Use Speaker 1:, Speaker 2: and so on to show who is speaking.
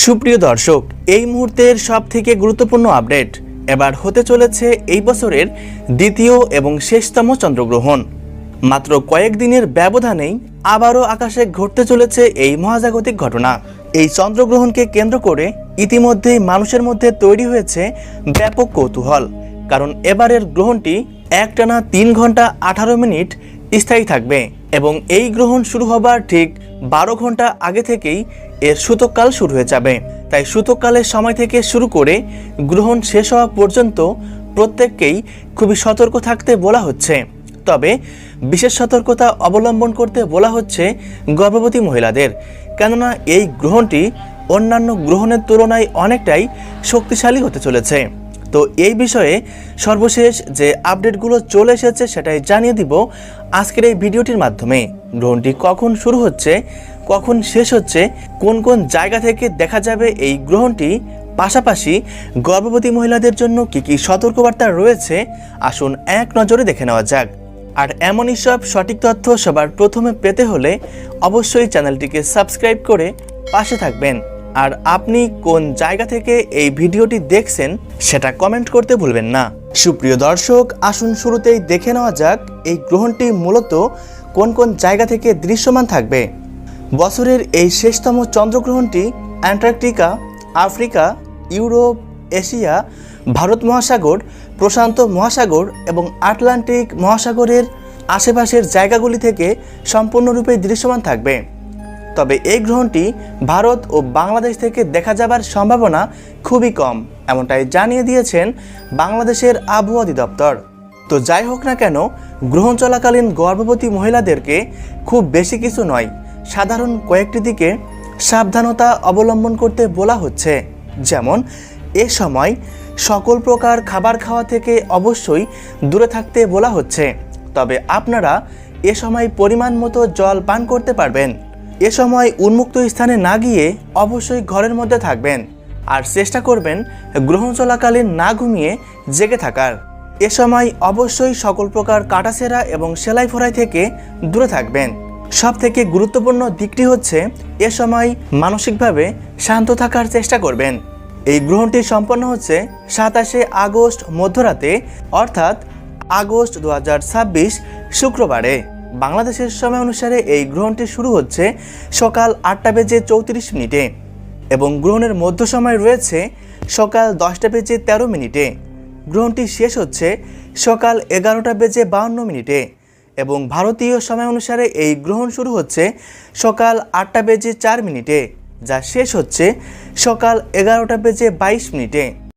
Speaker 1: সুপ্রিয় দর্শক, এই মুহূর্তের সবথেকে গুরুত্বপূর্ণ আপডেট এবার হতে চলেছে এই বছরের দ্বিতীয় এবং শেষতম চন্দ্রগ্রহণ। মাত্র কয়েকদিনের ব্যবধানেই আবারও আকাশে ঘটতে চলেছে এই মহাজাগতিক ঘটনা। এই চন্দ্রগ্রহণকে কেন্দ্র করে ইতিমধ্যেই মানুষের মধ্যে তৈরি হয়েছে ব্যাপক কৌতূহল, কারণ এবারের গ্রহণটি একটানা 3 ঘন্টা 18 মিনিট স্থায়ী থাকবে এবং এই গ্রহণ শুরু হবার ঠিক 12 ঘন্টা আগে থেকেই এর সূতককাল শুরু হয়ে যাবে। তাই সূতককালের সময় থেকে শুরু করে গ্রহণ শেষ হওয়া পর্যন্ত প্রত্যেককেই খুবই সতর্ক থাকতে বলা হচ্ছে। তবে বিশেষ সতর্কতা অবলম্বন করতে বলা হচ্ছে গর্ভবতী মহিলাদের, কেননা এই গ্রহণটি অন্যান্য গ্রহণের তুলনায় অনেকটাই শক্তিশালী হতে চলেছে। তো এই বিষয়ে সর্বশেষ যে আপডেটগুলো চলে এসেছে সেটাই জানিয়ে দিব আজকের এই ভিডিওটির মাধ্যমে। গ্রহণটি কখন শুরু হচ্ছে, কখন শেষ হচ্ছে, কোন কোন জায়গা থেকে দেখা যাবে এই গ্রহণটি, পাশাপাশি গর্ভবতী মহিলাদের জন্য কি কি সতর্কবার্তা রয়েছে, আসুন এক নজরে দেখে নেওয়া যাক। আর এমনই সব সঠিক তথ্য সবার প্রথমে পেতে হলে অবশ্যই চ্যানেলটিকে সাবস্ক্রাইব করে পাশে থাকবেন। আর আপনি কোন জায়গা থেকে এই ভিডিওটি দেখছেন সেটা কমেন্ট করতে ভুলবেন না। সুপ্রিয় দর্শক, আসুন শুরুতেই দেখে নেওয়া যাক এই গ্রহণটি মূলত কোন কোন জায়গা থেকে দৃশ্যমান থাকবে। বছরের এই শেষতম চন্দ্রগ্রহণটি অ্যান্টার্কটিকা, আফ্রিকা, ইউরোপ, এশিয়া, ভারত মহাসাগর, প্রশান্ত মহাসাগর এবং আটলান্টিক মহাসাগরের আশেপাশের জায়গাগুলি থেকে সম্পূর্ণরূপে দৃশ্যমান থাকবে। তবে এই গ্রহণটি ভারত ও বাংলাদেশ থেকে দেখা যাবার সম্ভাবনা খুবই কম, এমনটাই জানিয়ে দিয়েছেন বাংলাদেশের আবহাওয়া অধিদপ্তর। তো যাই হোক না কেন, গ্রহণ চলাকালীন গর্ভবতী মহিলাদেরকে খুব বেশি কিছু নয়, সাধারণ কয়েকটি দিকে সাবধানতা অবলম্বন করতে বলা হচ্ছে। যেমন এ সময় সকল প্রকার খাবার খাওয়া থেকে অবশ্যই দূরে থাকতে বলা হচ্ছে। তবে আপনারা এ সময় পরিমাণ মতো জল পান করতে পারবেন। এ সময় উন্মুক্ত স্থানে না গিয়ে অবশ্যই ঘরের মধ্যে থাকবেন আর চেষ্টা করবেন গ্রহণ চলাকালীন না ঘুমিয়ে জেগে থাকার। এ সময় অবশ্যই সকল প্রকার কাটাছেঁড়া এবং সেলাই ফোড়াই থেকে দূরে থাকবেন। সব থেকে গুরুত্বপূর্ণ দিকটি হচ্ছে এ সময় মানসিকভাবে শান্ত থাকার চেষ্টা করবেন। এই গ্রহণটি সম্পন্ন হচ্ছে 27শে আগস্ট মধ্যরাতে, অর্থাৎ আগস্ট 2026 শুক্রবারে। বাংলাদেশের সময় অনুসারে এই গ্রহণটি শুরু হচ্ছে সকাল 8:34 এবং গ্রহণের মধ্য সময় রয়েছে সকাল 10:13। গ্রহণটি শেষ হচ্ছে সকাল 11:52 এবং ভারতীয় সময় অনুসারে এই গ্রহণ শুরু হচ্ছে সকাল 8:04, যা শেষ হচ্ছে সকাল 11:22।